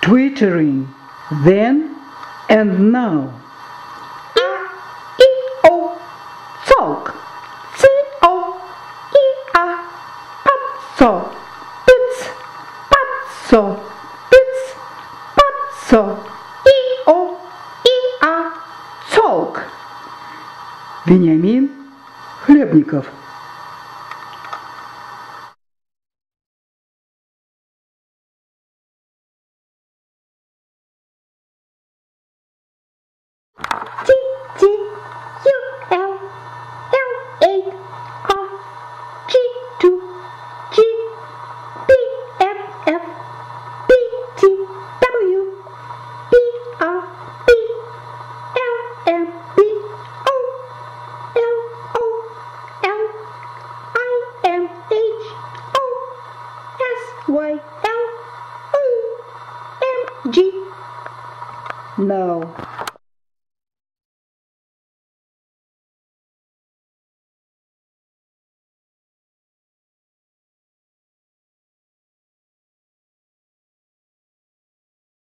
twittering then and now. E-O, talk. C-O-E-R, pazzo, pizz, pazzo, pizz, pazzo, E-O-E-R, talk. Вениамин Хлебников. G-G-U-L-L-A-R-G-2 G-B-F-F B-T-W B-R-B L-M-B-O-L-O-I-M-H-O-S-Y-L-O-M-G. Now